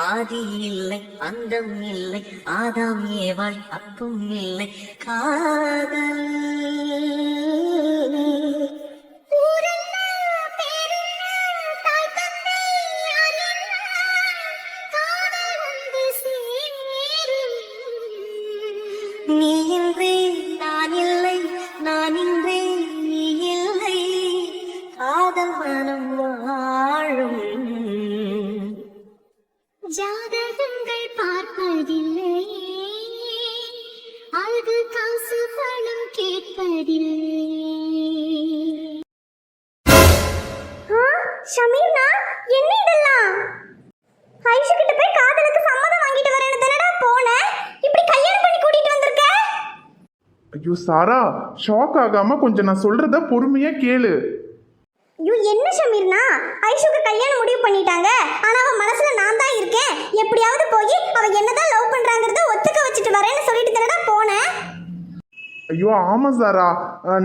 ஆதி இல்லை அந்தம் இல்லை ஆதாம் ஏவாள் அப்பும் இல்லை காதல் நீ இன்றே நான் இல்லை நான் இன்றே நீ இல்லை காதல் மனம் வாழும் ஜாதகங்கள் பார்ப்பதில்லையே அது காசு பணம் கேட்பதில்லை. ஷமீர்னா என்ன இதெல்லாம்? ஐஷு கிட்ட போய் காதலுக்கு சம்மதம் வாங்கிட்டு வரேன்னு தானடா போனேன். இப்படி கல்யாணம் பண்ணி கூட்டிட்டு வந்திருக்க. ஐயோ சாரா, ஷாக் ஆகாம கொஞ்சம் நான் சொல்றத பொறுமையா கேளு. ஐயோ என்ன ஷமீர்னா, ஐஷுக்கு கல்யாணம் முடிவு பண்ணிட்டாங்க. ஆனா அவ மனசுல நான் தான் இருக்கேன். எப்படியாவது போய் அவ என்னதான் லவ் பண்றாங்கறத ஒத்துக்க வச்சிட்டு வரேன்னு சொல்லிட்டு தானடா போனேன். ஐயோ ஆமா சாரா,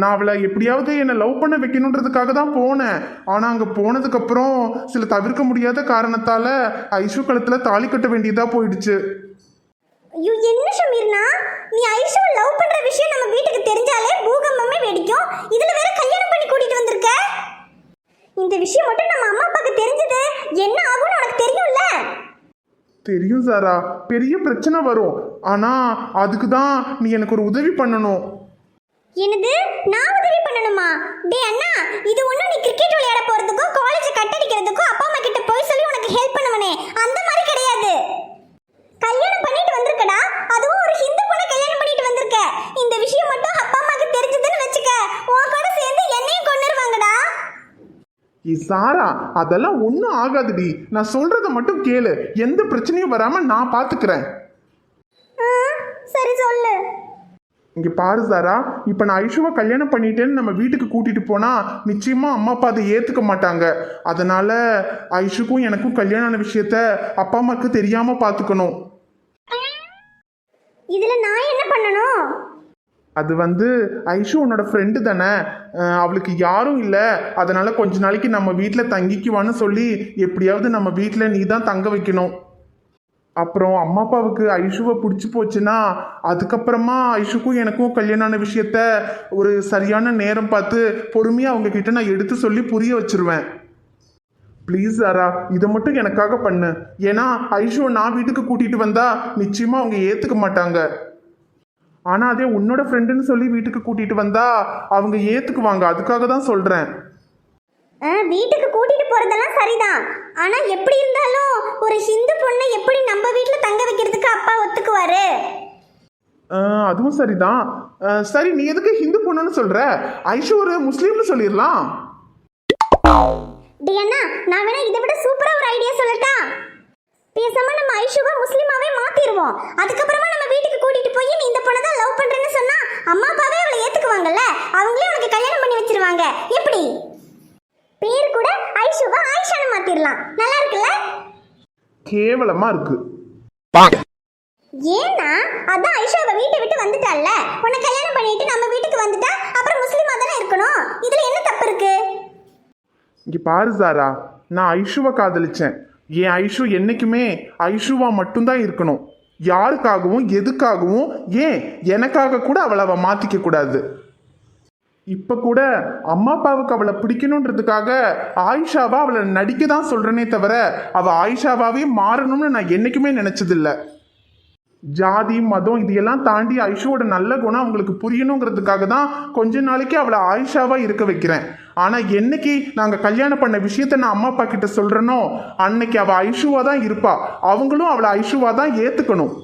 நான் அவளை எப்படியாவது என்னை லவ் பண்ண வைக்கணுன்றதுக்காக தான் போனேன். ஆனா அங்க போனதுக்கு அப்புறம் சில தவிர்க்க முடியாத காரணத்தால ஐஷு கழுத்துல தாலி கட்ட வேண்டியதா போயிடுச்சு. ஐயோ என்ன ஷமீர்னா, நீ ஐஷு லவ் பண்ற விஷயம் நம்ம வீட்டுக்கு தெரிஞ்சாலே பூகம்பமே வெடிக்கும். இதுல வேற கல்யாணம் பண்ணி கூட்டிட்டு வந்திருக்க. இந்த விஷயம் மட்டும் நம்ம அம்மா அப்பாக்கு தெரிஞ்சது என்ன ஆகும்னு உனக்கு தெரியும்ல? தெரியும் சாரா, பெரிய பிரச்சனை வரும். ஆனா அதுக்கு தான் நீ எனக்கு ஒரு உதவி பண்ணணும். என்னது, நான் உதவி பண்ணணுமா? டே அண்ணா, இது ஒன்றும் நீ கிரிக்கெட் விளையாட போறதுக்கோ காலேஜ் கட்டடிக்கிறதுக்கோ அப்பா அம்மா கிட்ட போய் சொல்லி உனக்கு ஹெல்ப் பண்ணுவனே அந்த மாதிரி கிடையாது. கல்யாணம் பண்ணிட்டு வந்திருக்கடா, அதுவும் ஒரு ஹிந்து பொண்ணை கல்யாணம் பண்ணிட்டு வந்திருக்க. இந்த விஷயம் மட்டும் அப்பா அம்மாக்கு தெரிஞ்சதுன்னு வச்சுக்க, உன் கூட சேர்ந்து என்னையும் கொன்னுருவாங்கடா. சாரா, அதெல்லாம் ஒன்றும் ஆகாதுடி. நான் சொல்றத மட்டும் கேளு. எந்த பிரச்சனையும் வராம நான் பாத்துக்கிறேன். சரி சொல்லு. இங்க பாரு சாரா, இப்ப நான் ஐஷுவை கல்யாணம் பண்ணிட்டேன்னு நம்ம வீட்டுக்கு கூட்டிட்டு போனா நிச்சயமா அம்மா அப்பா அதை ஏத்துக்க மாட்டாங்க. அதனால ஐஷுக்கும் எனக்கும் கல்யாண விஷயத்த அப்பா அம்மாக்கு தெரியாம பாத்துக்கணும். இதுல நான் என்ன பண்ணணும்? அது ஐஷு உன்னோட ஃப்ரெண்டு தானே, அவளுக்கு யாரும் இல்லை. அதனால கொஞ்ச நாளைக்கு நம்ம வீட்டில் தங்கிக்குவான்னு சொல்லி எப்படியாவது நம்ம வீட்டில் நீ தான் தங்க வைக்கணும். அப்புறம் அம்மா அப்பாவுக்கு ஐஷுவை பிடிச்சி போச்சுன்னா அதுக்கப்புறமா ஐஷுக்கும் எனக்கும் கல்யாண விஷயத்த ஒரு சரியான நேரம் பார்த்து பொறுமையாக அவங்க கிட்ட நான் எடுத்து சொல்லி புரிய வச்சிருவேன். ப்ளீஸ் சாரா, இதை மட்டும் எனக்காக பண்ணு. ஏன்னா ஐஷுவை நான் வீட்டுக்கு கூட்டிகிட்டு வந்தா நிச்சயமாக அவங்க ஏற்றுக்க மாட்டாங்க. ஆனா அதே உன்னோட ஃப்ரெண்டுன்னு சொல்லி வீட்டுக்கு கூட்டிட்டு வந்தா அவங்க ஏத்துக்குவாங்க. அதுக்காக தான் சொல்றேன். வீட்டுக்கு கூட்டிட்டு போறதெல்லாம் சரிதான். ஆனா எப்படி இருந்தாலும் ஒரு ஹிந்து பொண்ணை எப்படி நம்ம வீட்டுல தங்க வைக்கிறதுக்கு அப்பா ஒத்துக்குவாரு? அதுவும் சரிதான். சரி, நீ எதுக்கு ஹிந்து பொண்ணுன்னு சொல்ற? ஐஷு ஒரு முஸ்லீம்னு சொல்லிடலாம். அண்ணா, நான் வேணா இதை விட சூப்பரா ஒரு ஐடியா சொல்லட்டா? பேசாம நம்ம ஐஷுவை முஸ்லிமாவே மாத்திடுவோம். அதுக்கப்புறமா நம்ம வீட்டுக்கு கூட்டிட்டு போய் நீ இந்த பொண்ணை தான் லவ் பண்றேன்னு சொன்னா அம்மா அப்பாவே அவளை ஏத்துக்குவாங்கல்ல. அவங்களே உனக்கு கல்யாணம் பண்ணி வச்சிருவாங்க. எப்படி? பேர் கூட ஐஷுவை ஆயிஷான்னு மாத்திரலாம். நல்லா இருக்குல்ல? கேவலமா இருக்கு. ஏன்னா அதான் ஐஷாவை வீட்டை விட்டு வந்துட்டால்ல. உன்னை கல்யாணம் பண்ணிட்டு நம்ம வீட்டுக்கு வந்துட்டா அப்புறம் முஸ்லிமா தானே இருக்கணும். இதுல என்ன தப்பு இருக்கு? இங்க பாரு சாரா, நான் ஐஷுவை காதலிச்சேன். என் ஐஷு என்னைக்குமே ஐஷுவா மட்டும்தான் இருக்கணும். யாருக்காகவும் எதுக்காகவும், ஏன் எனக்காக கூட அவளை மாத்திக்க கூடாது. இப்ப கூட அம்மா அப்பாவுக்கு அவளை பிடிக்கணுன்றதுக்காக ஆயிஷாவா அவளை நடிக்க தான் சொல்றேனே தவிர அவ ஆயிஷாவாவே மாறணும்னு நான் என்னைக்குமே நினைச்சதில்லை. ஜாதி மதம் இதையெல்லாம் தாண்டி ஐஷுவோட நல்ல குணம் அவங்களுக்கு புரியணுங்கிறதுக்காக தான் கொஞ்ச நாளைக்கு அவளை ஆயிஷாவா இருக்க வைக்கிறேன். ஆனா என்னைக்கு நாங்க கல்யாணம் பண்ண விஷயத்த நான் அம்மா அப்பா கிட்ட சொல்றேனோ அன்னைக்கு அவ ஐஷுவா தான் இருப்பா. அவங்களும் அவளை ஐஷுவா தான் ஏத்துக்கணும்.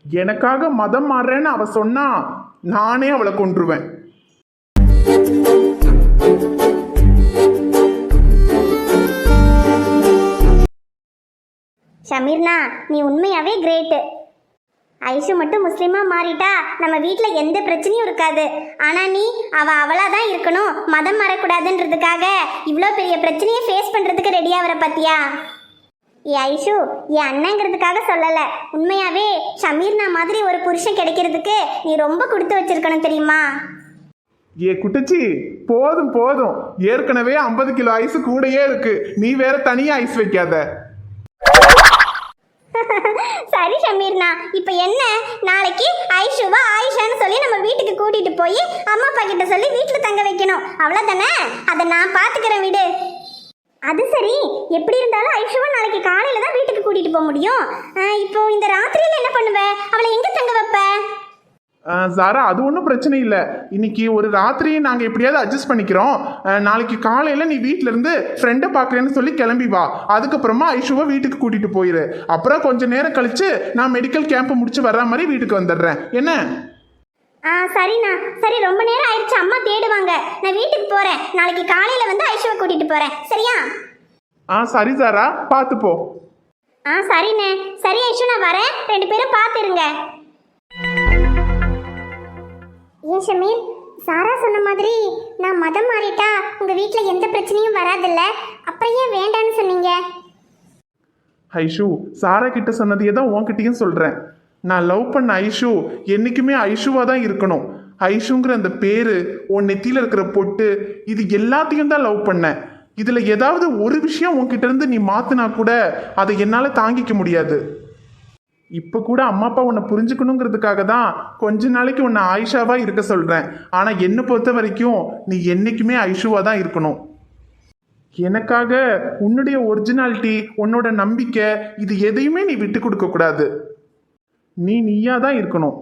எனக்காக மதம் மாறுறேன்னு அவ சொன்னா நானே அவளை கொன்றுவேன். ஷமீர்னா, நீ உண்மையாவே கிரேட்டு. ஐஷு மட்டும் முஸ்லீமா மாறிட்டா நம்ம வீட்டில் எந்த பிரச்சனையும் இருக்காது. ஆனால் நீ அவளாக தான் இருக்கணும், மதம் மாறக்கூடாதுன்றதுக்காக இவ்வளோ பெரிய பிரச்சனையை ஃபேஸ் பண்ணுறதுக்கு ரெடியாக வர பார்த்தியா? ஏ ஐஷு, என் அண்ணங்கிறதுக்காக சொல்லலை. உண்மையாவே ஷமீர்னா மாதிரி ஒரு புருஷன் கிடைக்கிறதுக்கு நீ ரொம்ப கொடுத்து வச்சிருக்கணும் தெரியுமா? ஏ குட்டச்சி, போதும் போதும். ஏற்கனவே 50 கிலோ ஐஸ் கூடயே இருக்கு. நீ வேற தனியா ஐஸ் வைக்காத. சரி ஷமீர்னா, இப்போ என்ன, நாளைக்கு ஐஷுவா ஆயிஷான்னு சொல்லி நம்ம வீட்டுக்கு கூட்டிட்டு போய் அம்மா அப்பா கிட்ட சொல்லி வீட்டில் தங்க வைக்கணும், அவ்வளோதானே? அதை நான் பார்த்துக்கிறேன், விடு. அது சரி, எப்படி இருந்தாலும் ஐஷுவா நாளைக்கு காலையில தான் வீட்டுக்கு கூட்டிட்டு போக முடியும். இப்போ இந்த ராத்திரியில என்ன பண்ணுவ? அவளை எங்க தங்க வைப்ப? சாரா, அது ஒன்றும் பிரச்சனை இல்லை. இன்னைக்கு ஒரு ராத்திரி நாங்கள் எப்படியாவது அட்ஜஸ்ட் பண்ணிக்கிறோம். நாளைக்கு காலையில் நீ வீட்டிலேருந்து ஃப்ரெண்டை பார்க்குறேன்னு சொல்லி கிளம்பி வா. அதுக்கப்புறமா ஐஷுவை வீட்டுக்கு கூட்டிகிட்டு போயிரு. அப்புறம் கொஞ்சம் நேரம் கழித்து நான் மெடிக்கல் கேம்ப் முடிச்சு வர்ற மாதிரி வீட்டுக்கு வந்துடுறேன், என்ன? சரிண்ணா. சரி, ரொம்ப நேரம் ஆயிடுச்சு, அம்மா தேடுவாங்க. நான் வீட்டுக்கு போகிறேன். நாளைக்கு காலையில் வந்து ஐஷுவை கூட்டிகிட்டு போகிறேன், சரியா? சரி சாரா, பார்த்து போ. சரிண்ணே. சரி ஐஷு, நான் வரேன். 2 பேரும் பார்த்துருங்க. ஏன் ஷமீர், சாரா சொன்ன மாதிரி நான் மதம் மாறிட்டா உங்கள் வீட்டில் எந்த பிரச்சனையும் வராதில்ல, அப்புறம் ஏன் வேண்டான்னு சொன்னீங்க? ஐஷு, சாரா கிட்ட சொன்னதையே தான் உன்கிட்டயும் சொல்கிறேன். நான் லவ் பண்ண ஐஷு என்றைக்குமே ஐஷுவாக தான் இருக்கணும். ஐஷுங்கிற அந்த பேர், உன் நெத்தியில் இருக்கிற பொட்டு, இது எல்லாத்தையும் தான் லவ் பண்ணேன். இதில் ஏதாவது ஒரு விஷயம் உன்கிட்ட இருந்து நீ மாற்றினா கூட அதை என்னால் தாங்கிக்க முடியாது. இப்போ கூட அம்மா அப்பா உன்னை புரிஞ்சுக்கணுங்கிறதுக்காக தான் கொஞ்ச நாளைக்கு உன்னை ஆயிஷாவாக இருக்க சொல்கிறேன். ஆனால் என்னை பொறுத்த வரைக்கும் நீ என்றைக்குமே ஐஷுவாக தான் இருக்கணும். எனக்காக உன்னுடைய ஒரிஜினாலிட்டி, உன்னோட நம்பிக்கை, இது எதையுமே நீ விட்டு கொடுக்கக்கூடாது. நீயா தான் இருக்கணும்.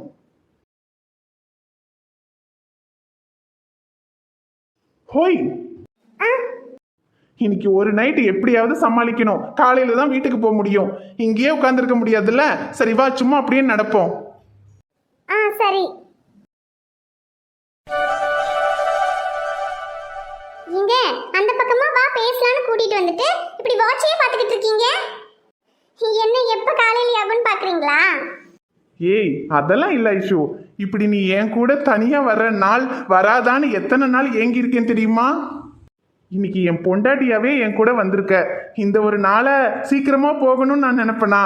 ஹோய், இன்னைக்கு ஒரு நைட்டு எப்படியாவது சமாளிக்கணும். காலையில தான் வீட்டுக்கு போக முடியும். இங்கேயே உட்காந்துருக்க முடியாதுல்ல. சரி வா, சும்மா அப்படியே நடப்போம். சரி. இங்க அந்த பக்கமா வா, பேசலாம்னு கூட்டிட்டு வந்துட்டு இப்படி வாட்சையே பார்த்துக்கிட்டு இருக்கீங்க. என்ன எப்ப காலையில ஆகும்னு பாக்குறீங்களா? ஏய், அதெல்லாம் இல்லை ஐஷு. இப்படி நீ என் கூட தனியா வர்ற நாள் வராதான்னு எத்தனை நாள் ஏங்கி இருக்கேன் தெரியுமா? இன்னைக்கு என் பொண்டாட்டியாவே என் கூட வந்திருக்க. இந்த ஒரு நாளை சீக்கிரமா போகணும்னு நான் நினைப்பேனா?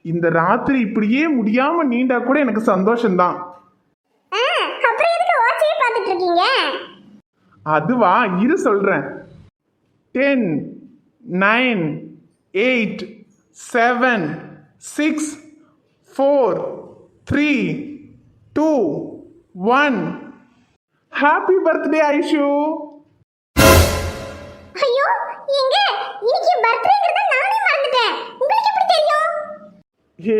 இந்த ராத்திரி இப்படியே முடியாம நீண்டா கூட எனக்கு சந்தோஷம்தான். அதுவா, இரு சொல்றேன். 10, 9, 8, 7, 6, 4, 3, 2, 1. Happy birthday Aishu. ஐயோ, எங்க இன்னைக்கு பர்த்டேங்கிறத நானே மறந்துட்டேன். உங்களுக்கு எப்படி தெரியும்? ஹே,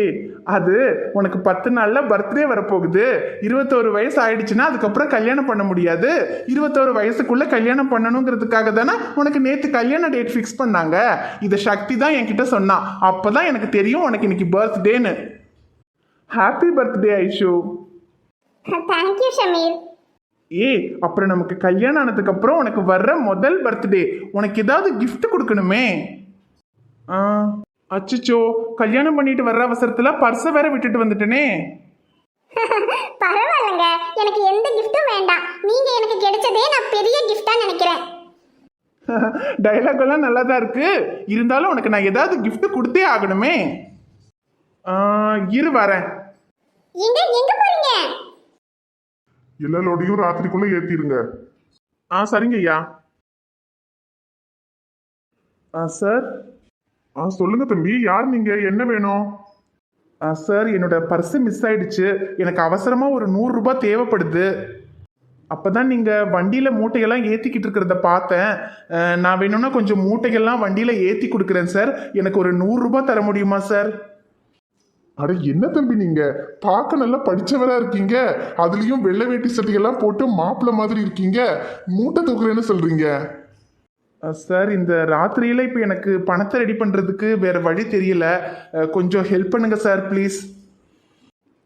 அது உனக்கு 10 நாள்ல பர்த்டே வரப்போகுது. 21 வயசு ஆயிடுச்சுன்னா அதுக்கப்புறம் கல்யாணம் பண்ண முடியாது. 21 வயசுக்குள்ள கல்யாணம் பண்ணணுங்கிறதுக்காக தானே உனக்கு நேற்று கல்யாண டேட் ஃபிக்ஸ் பண்ணாங்க. இதை சக்தி தான் என்கிட்ட சொன்னா. அப்பதான் எனக்கு தெரியும் உனக்கு இன்னைக்கு பர்த்டேன்னு. Happy birthday Aishu. Thank you Shameer. அப்புறம் நமக்கு கல்யாணம் ஆனதுக்கு அப்புறம் உனக்கு வர்ற முதல் பர்த்டே, உனக்கு ஏதாவது கிஃப்ட் கொடுக்கணுமே. அச்சோ, கல்யாணம் பண்ணிட்டு வர்ற அவசரத்துல பர்ஸை வேற விட்டுட்டு வந்துட்டேனே. பரவாயில்லைங்க, எனக்கு எந்த கிஃப்ட்டும் வேண்டாம். நீங்க எனக்கு கிடைச்சதே நான் பெரிய கிஃப்டா நினைக்கிறேன். டைலாக் எல்லாம் நல்லா தான் இருக்கு. இருந்தாலும் உனக்கு நான் ஏதாவது கிஃப்ட் கொடுத்தே ஆகணுமே. இரு வரேன். எங்க போறீங்க? எல்லாரோடையும் ராத்திரிக்குள்ள ஏத்திடுங்க. சரிங்க ஐயா. சார். சொல்லுங்க தம்பி, யார் நீங்க, என்ன வேணும்? சார், என்னோட பர்ஸு மிஸ் ஆயிடுச்சு. எனக்கு அவசரமா ஒரு 100 ரூபாய் தேவைப்படுது. அப்பதான் நீங்க வண்டியில மூட்டையெல்லாம் ஏத்திக்கிட்டு இருக்கிறத பார்த்தேன். நான் வேணும்னா கொஞ்சம் மூட்டைகள்லாம் வண்டியில ஏத்தி கொடுக்குறேன் சார். எனக்கு ஒரு 100 ரூபாய் தர முடியுமா சார்? அட என்ன தம்பி, நீங்க பார்க்க நல்லா படிச்சவரா இருக்கீங்க. அதுலயும் வெள்ளை வேட்டி சட்டையெல்லாம் போட்டு மாப்பிள்ள மாதிரி இருக்கீங்க. மூட்டை தூக்குறேன்னு சொல்றீங்க. சார், இந்த ராத்திரியில இப்போ எனக்கு பணத்தை ரெடி பண்றதுக்கு வேற வழி தெரியல. கொஞ்சம் ஹெல்ப் பண்ணுங்க சார், ப்ளீஸ்.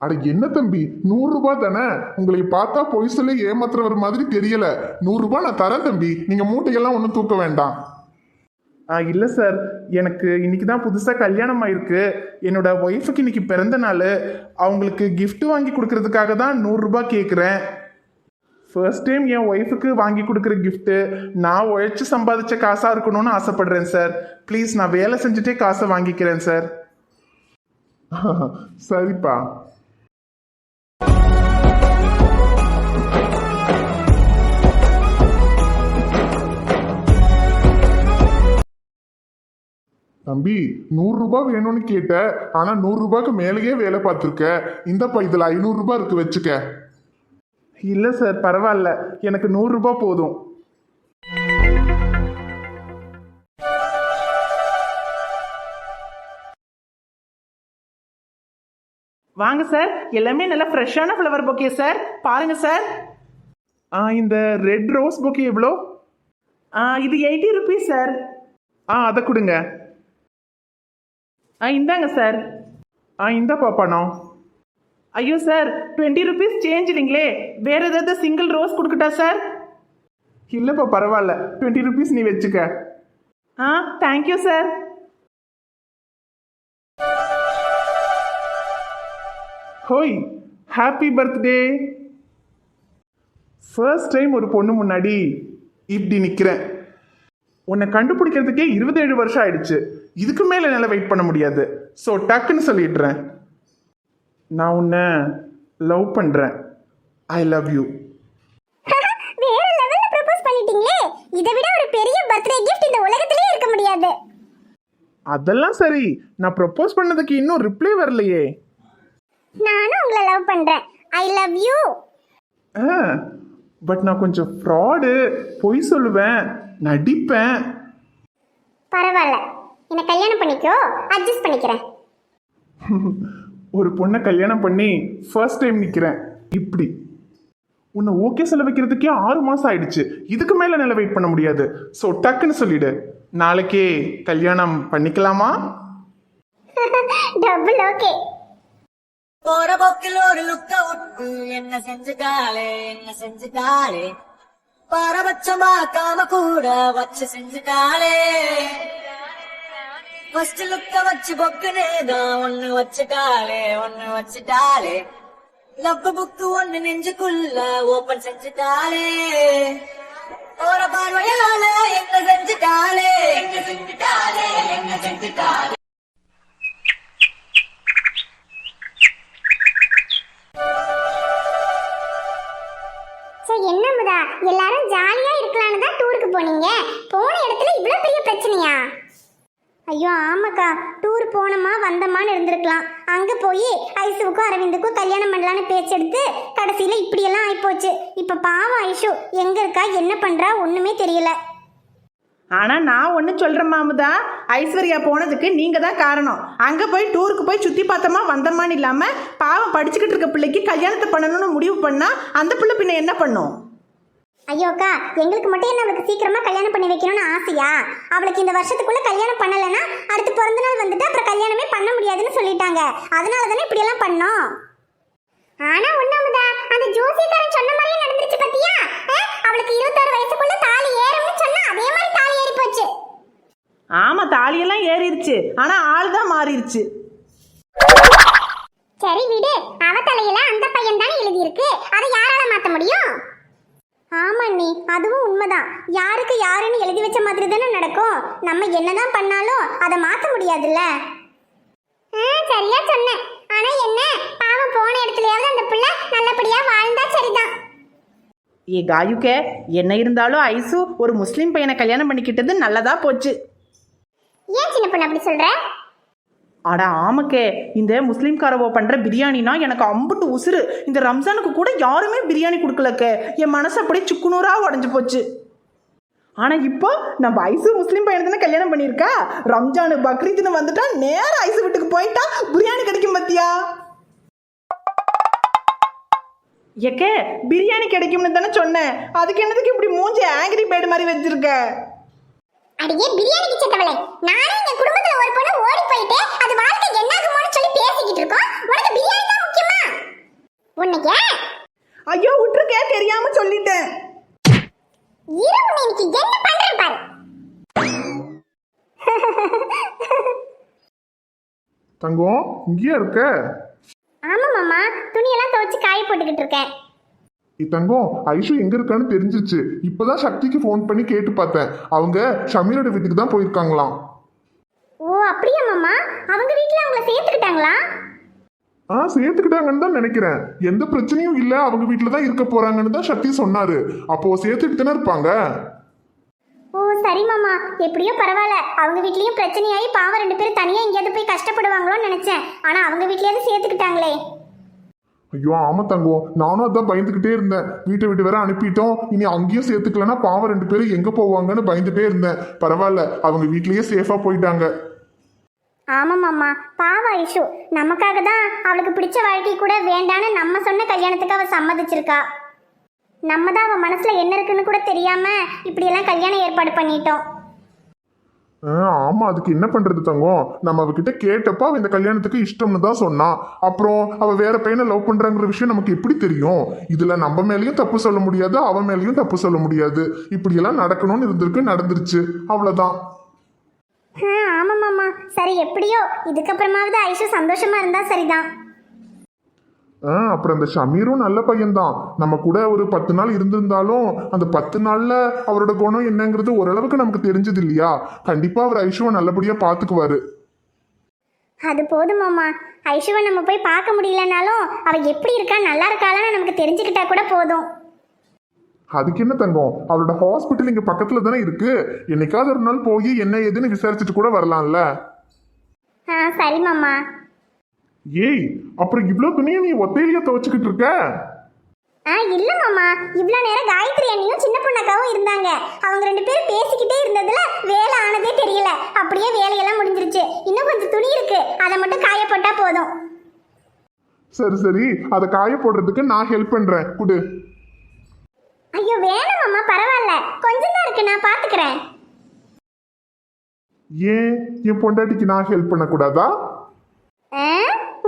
அட என்ன தம்பி, 100 ரூபாய் தானே. உங்களை பார்த்தா பொய் சொல்லி ஏமாத்துறவர் மாதிரி தெரியல. 100 ரூபாய் நான் தரேன் தம்பி. நீங்க மூட்டையெல்லாம் ஒன்றும் தூக்க வேண்டாம். இல்லை சார், எனக்கு இன்னைக்கு தான் புதுசாக கல்யாணம் ஆயிருக்கு. என்னோட ஒய்ஃபுக்கு இன்னைக்கு பிறந்த நாள். அவங்களுக்கு gift வாங்கி கொடுக்கறதுக்காக தான் 100 ரூபாய் கேட்குறேன். ஃபர்ஸ்ட் டைம் என் ஒய்ஃபுக்கு வாங்கி கொடுக்குற கிஃப்ட்டு நான் உழைச்சி சம்பாதிச்ச காசாக இருக்கணும்னு ஆசைப்படுறேன் சார். ப்ளீஸ், நான் வேலை செஞ்சுட்டே காசை வாங்கிக்கிறேன் சார். சரிப்பா. தம்பி 100 ரூபாய் வேணும்னு கேட்ட, ஆனா 100 ரூபாய்க்கு மேலேயே வேலை பார்த்துருக்க. இந்தப்பா இதுல 500 ரூபாய் இருக்கு, வச்சுக்க. இல்லை சார், பரவாயில்ல, எனக்கு 100 ரூபாய் போதும். வாங்க சார், எல்லாமே நல்லா ஃப்ரெஷ்ஷான ஃப்ளவர் பொக்கே சார். பாருங்க சார். இந்த ரெட் ரோஸ் புக்கே எவ்வளோ? இது 80 ருபீஸ் சார். அதை கொடுங்க. இந்தாங்க சார். இந்தாப்பா பணம். ஐயோ சார், 20 ருபீஸ் சேஞ்ச் இல்லைங்களே, வேற ஏதாவது சிங்கிள் ரோஸ் கொடுக்கட்டா சார்? இல்லைப்பா, பரவாயில்ல, 20 ருபீஸ் நீ வச்சுக்க. Thank you sir. ஹோய், ஹாப்பி பர்த்டே. ஃபர்ஸ்ட் டைம் ஒரு பொண்ணு முன்னாடி இப்படி நிற்கிறேன். உன்னை கண்டுபிடிக்கிறதுக்கே 27 வருஷம் ஆயிடுச்சு. இதுக்கு மேலே என்னால் வெயிட் பண்ண முடியாது. ஸோ டக்குன்னு சொல்லிடுறேன், நான் உன்னை லவ் பண்ணுறேன். I love you. வேற லெவல்ல ப்ரப்போஸ் பண்ணிட்டீங்களே. இதை விட ஒரு பெரிய பர்த்டே கிஃப்ட் இந்த உலகத்திலேயே இருக்க முடியாது. அதெல்லாம் சரி, நான் ப்ரப்போஸ் பண்ணதுக்கு இன்னும் ரிப்ளை வரலையே. நானும் உங்களை லவ் பண்றேன். I love you. பட் நான் கொஞ்சம் ஃப்ராடு, பொய் சொல்லுவேன், நடிப்பேன். பரவாயில்ல, என்ன கல்யாணம் பண்ணிக்கோ, அட்ஜஸ்ட் பண்ணிக்கிறேன். ஒரு பொண்ணை கல்யாணம் பண்ணி ஃபர்ஸ்ட் டைம் நிற்கிறேன் இப்படி. உன்னை ஓகே சொல்ல வைக்கிறதுக்கே 6 மாதம் ஆயிடுச்சு. இதுக்கு மேலே என்னால் வெயிட் பண்ண முடியாது. ஸோ டக்குன்னு சொல்லிடு, நாளைக்கே கல்யாணம் பண்ணிக்கலாமா? Double okay. போற போக்கில் ஒரு லுக்க விட்டு என்ன செஞ்சுட்டாளே பாரபட்சமா காம கூட வச்சு செஞ்சுட்டாளே. ஃபர்ஸ்ட் லுக்க வச்சு பொக்குனேதான் ஒண்ணு வச்சுட்டாளே. லவ் புக்கு ஒண்ணு நெஞ்சுக்குள்ள ஓபன் செஞ்சுட்டாளே. போற பார்வையால என்ன செஞ்சுட்டாளே. சரி, என்ன முதா, எல்லாரும் ஜாலியா இருக்கலாம்னு தான் டூருக்கு போனீங்க. போன இடத்துல இவ்வளோ பெரிய பிரச்சனையா? ஐயோ ஆமாக்கா, டூர் போனோமா வந்தமான்னு இருந்திருக்கலாம். அங்கே போய் ஐஷுவுக்கும் அரவிந்துக்கும் கல்யாணம் பண்ணலான்னு பேச்செடுத்து கடைசியில் இப்படியெல்லாம் ஆயிப்போச்சு. இப்போ பாவம் ஐஷு எங்கே இருக்கா, என்ன பண்ணுறா, ஒன்றுமே தெரியல. ஆனால் நான் ஒன்று சொல்கிறேன் மாமுதா, ஐஸ்வர்யா போனதுக்கு நீங்கள் தான் காரணம். அங்கே போய் டூருக்கு போய் சுற்றி பார்த்தோமா வந்தோமான்னு இல்லாமல் பாவம் படிச்சுக்கிட்டு இருக்க பிள்ளைக்கு கல்யாணத்தை பண்ணணும்னு முடிவு பண்ணால் அந்த பிள்ளை பின்ன என்ன பண்ணும்? ஐயோக்கா, எங்களுக்கு மட்டும் என்ன அவளுக்கு சீக்கிரமாக கல்யாணம் பண்ணி வைக்கணும்னு ஆசையா? அவளுக்கு இந்த வருஷத்துக்குள்ளே கல்யாணம் பண்ணலைன்னா அடுத்து பிறந்த நாள் வந்துட்டு அப்புறம் கல்யாணமே பண்ண முடியாதுன்னு சொல்லிட்டாங்க. அதனால தானே இப்படியெல்லாம் பண்ணோம். ஆனால் ஒன்றாமதா, அந்த ஜோசியக்காரன் சொன்ன மாதிரியே நடந்துருச்சு பத்தியா? அவளுக்கு 26 வயசுக்குள்ள தாலி ஏறும்னு சொன்னா அதே மாதிரி தாலி ஏறி போச்சு. ஆமாம், தாலியெல்லாம் ஏறிடுச்சு, ஆனால் ஆள் தான் மாறிடுச்சு. சரி விடு, அவ தலையில அந்த பையன் தானே எழுதியிருக்கு, அதை யாரால மாற்ற முடியும்? ஆமா நீ, அதுவும் உண்மைதான். யாருக்கு யாருன்னு எழுதி வச்ச மாதிரி தானே நடக்கும். நம்ம என்னதான் பண்ணாலும் அதை மாற்ற முடியாதுல்ல. சரியா சொன்னேன். ஆனா என்ன, பாவம் போன இடத்துலயாவது அந்த பிள்ளை நல்லபடியா வாழ்ந்தா சரிதான். ஏ காயுக்கே, என்ன இருந்தாலும் ஐசு ஒரு முஸ்லீம் பையனை கல்யாணம் பண்ணிக்கிட்டது நல்லதா போச்சு. ஏன் சின்ன பொண்ணு அப்படி சொல்ற? அடா ஆமாக்கே, இந்த முஸ்லீம்காரவோ பண்ணுற பிரியாணினா எனக்கு அம்புட்டு உசுறு. இந்த ரம்ஜானுக்கு கூட யாருமே பிரியாணி கொடுக்கலக்கே. என் மனசு அப்படியே சுக்குநூறாக உடஞ்சி போச்சு. ஆனால் இப்போ நம்ம ஐசு முஸ்லீம் பையனை தானே கல்யாணம் பண்ணியிருக்கா. ரம்ஜானு பக்ரீத்னு வந்துட்டா நேரம் ஐசு வீட்டுக்கு போயிட்டா பிரியாணி கிடைக்கும் பத்தியா? ஏக்கே, பிரியாணி கிடைக்கும்னு தானே சொன்னேன். அதுக்கு என்னதுக்கு இப்படி மூஞ்சி ஆங்கிரி பேர்டு மாதிரி வச்சிருக்க? அடியே பிரியாணிக்கு செத்தவளே, நானும் என் குடும்பத்துல ஒரு பொண்ணு ஓடி போயிட்டு அது வாழ்க்கை என்னாகுமோன்னு சொல்லி பேசிக்கிட்டு இருக்கோம். உனக்கு பிரியாணி தான் முக்கியமா? உன்னைக்கு ஐயோ விட்டுருக்கே, தெரியாம சொல்லிட்டேன். இரு, உன்னை இன்னைக்கு என்ன பண்றேன் பாரு. தங்கம், இங்கேயா இருக்க? ஆமா மாமா, துணியெல்லாம் துவைச்சு காய போட்டுக்கிட்டு இருக்கேன். தங்கம், ஐஷு எங்க இருக்கான்னு தெரிஞ்சிருச்சு. இப்பதான் சக்திக்கு ஃபோன் பண்ணி கேட்டு பார்த்தேன். அவங்க ஷமீரோட வீட்டுக்கு தான் போயிருக்காங்களாம். ஓ அப்படியா மாமா, அவங்க வீட்டுல அவங்கள சேர்த்துக்கிட்டாங்களா? சேர்த்துக்கிட்டாங்கன்னு தான் நினைக்கிறேன். எந்த பிரச்சனையும் இல்ல, அவங்க வீட்டுல தான் இருக்க போறாங்கன்னு தான் சக்தி சொன்னாரு. அப்போ சேர்த்துட்டு தானே இருப்பாங்க. ஓ சரி மாமா, எப்படியோ பரவாயில்ல. அவங்க வீட்லயும் பிரச்சனையாயி பாவம் 2 பேரும் தனியா எங்கேயாவது போய் கஷ்டப்படுவாங்களோன்னு நினைச்சேன். ஆனா அவங்க வீட்லயாவது சேர்த்துக்கிட்டாங்களே. ஐயோ ஆமா தங்கம், நானும் அதான் பயந்துகிட்டே இருந்தேன். வீட்டை விட்டு வேற அனுப்பிட்டோம், இனி அங்கேயும் சேர்த்துக்கலன்னா பாவம் 2 பேரும் எங்க போவாங்கன்னு பயந்துட்டே இருந்தேன். பரவாயில்ல, அவங்க வீட்லயே சேஃபா போயிட்டாங்க. ஆமா மாமா, பாவ ஐஷு. நமக்காக தான் அவளுக்கு பிடிச்ச வாழ்க்கை கூட வேண்டான்னு நம்ம சொன்ன கல்யாணத்துக்கு அவ சம்மதிச்சிருக்கா. நம்ம தான் அவ மனசுல என்ன இருக்குன்னு கூட தெரியாம இப்படியெல்லாம் கல்யாணம் ஏற்பாடு பண்ணிட்டோம். ஆமா, அதுக்கு என்ன பண்றது தங்கம்? நம்ம அவகிட்ட கேட்டப்ப அவ இந்த கல்யாணத்துக்கு இஷ்டம்னு தான் சொன்னான். அப்புறம் அவ வேற பையனை லவ் பண்றாங்கிற விஷயம் நமக்கு எப்படி தெரியும்? இதுல நம்ம மேலயும் தப்பு சொல்ல முடியாது, அவன் மேலயும் தப்பு சொல்ல முடியாது. இப்படி எல்லாம் நடக்கணும்னு இருந்திருக்கு, நடந்துருச்சு, அவ்வளவுதான். ஆமா மாமா, சரி எப்படியோ இதுக்கப்புறமாவது ஐஷு சந்தோஷமா இருந்தா சரிதான். அப்புறம் அந்த ஷமீரும் நல்ல பையன்தான். நம்ம கூட ஒரு 10 நாள் இருந்திருந்தாலும் அந்த 10 நாள்ல அவரோட குணம் என்னங்கிறது ஓரளவுக்கு நமக்கு தெரிஞ்சது இல்லையா? கண்டிப்பா அவர் ஐஷுவை நல்லபடியா பாத்துக்குவாரு. அது போதும் மாமா. ஐஷுவை நம்ம போய் பார்க்க முடியலனாலும் அவ எப்படி இருக்கா, நல்லா இருக்காளான்னு நமக்கு தெரிஞ்சுக்கிட்டா கூட போதும். அதுக்கு என்ன தங்கம், அவரோட ஹாஸ்பிட்டல் இங்க பக்கத்துல தானே இருக்கு. என்னைக்காவது ஒரு நாள் போய் என்ன ஏதுன்னு விசாரிச்சுட்டு கூட வரலாம்ல. சரி மாமா. ஏய், அப்புறம் இவ்வளவு துணியை நீ ஒத்தையிலேயே துவைச்சுக்கிட்டு இருக்க? இல்ல மாமா, இவ்வளவு நேரம் காயத்ரி அண்ணியும் சின்ன பொண்ணக்காவும் இருந்தாங்க. அவங்க 2 பேரும் பேசிக்கிட்டே இருந்ததுல வேலை ஆனதே தெரியல. அப்படியே வேலையெல்லாம் முடிஞ்சிருச்சு. இன்னும் கொஞ்சம் துணி இருக்கு, அதை மட்டும் காய போட்டா போதும். சரி சரி, அதை காய போடுறதுக்கு நான் ஹெல்ப் பண்றேன், குடு. ஐயோ வேணாம் மாமா, பரவாயில்ல, கொஞ்சம் தான் இருக்கு, நான் பாத்துக்கிறேன். ஏன் என் பொண்டாட்டிக்கு நான் ஹெல்ப் பண்ணக்கூடாதா?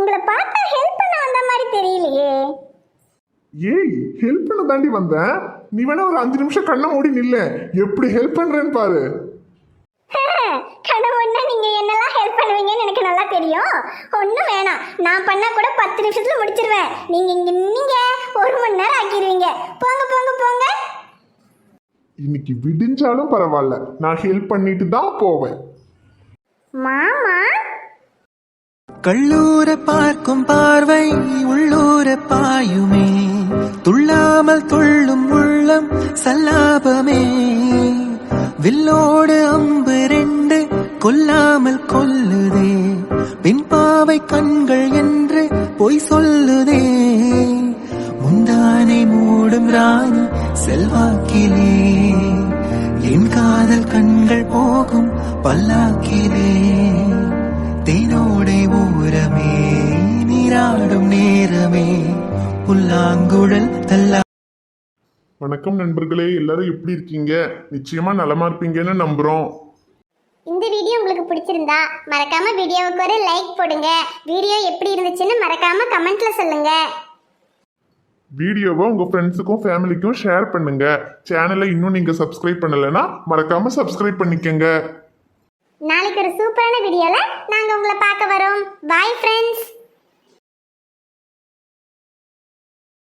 உங்களை பார்த்தா ஹெல்ப் பண்ண வந்த மாதிரி தெரியலையே. ஏய், ஹெல்ப் பண்ண தாண்டி வந்தேன். நீ வேணா ஒரு 5 நிமிஷம் கண்ணை மூடி நில்ல, எப்படி ஹெல்ப் பண்றேன்னு பாரு. கடவுள்னா நீங்க என்னெல்லாம் ஹெல்ப் பண்ணுவீங்கன்னு எனக்கு நல்லா தெரியும். ஒன்றும் வேணாம், நான் பண்ணா கூட 10 நிமிஷத்துல முடிச்சிருவேன். நீங்க இங்க நின்னீங்க 1 மணி நேரம் ஆக்கிடுவீங்க. போங்க போங்க போங்க. இன்னைக்கு விடிஞ்சாலும் பரவாயில்ல, நான் ஹெல்ப் பண்ணிட்டு தான் போவேன். மாமா, கள்ளூர பார்க்கும் பார்வை உள்ளூர பாயுமே, துள்ளாமல் துள்ளும் உள்ளம் சல்லாபமே, வில்லோடு அம்பு 2 கொல்லாமல் கொல்லுதே, பின்பாவை கண்கள் என்று பொய் சொல்லுதே, முந்தானை மூடும் ராணி செல்வாக்கிலே, என் காதல் கண்கள் போகும் பல்லாக்கிலே, தேனோடை ஊரமே நீராடும் நேரமே புல்லாங்குழல் தல்லா. வணக்கம் நண்பர்களே, எல்லாரும் எப்படி இருக்கீங்க? நிச்சயமா நலமா இருப்பீங்கன்னு நம்புறோம். இந்த வீடியோ உங்களுக்கு பிடிச்சிருந்தா மறக்காம வீடியோவுக்கு ஒரு லைக் போடுங்க. வீடியோ எப்படி இருந்துச்சுன்னு மறக்காம கமெண்ட்ல சொல்லுங்க. வீடியோவை உங்க ஃப்ரெண்ட்ஸுக்கும் ஃபேமிலிக்கும் ஷேர் பண்ணுங்க. சேனலை இன்னும் நீங்க சப்ஸ்கிரைப் பண்ணலைன்னா மறக்காம சப்ஸ்கிரைப் பண்ணிக்கங்க. நாளைக்கு ஒரு சூப்பரான வீடியோல நாங்க உங்களை பார்க்க வரோம். Bye friends.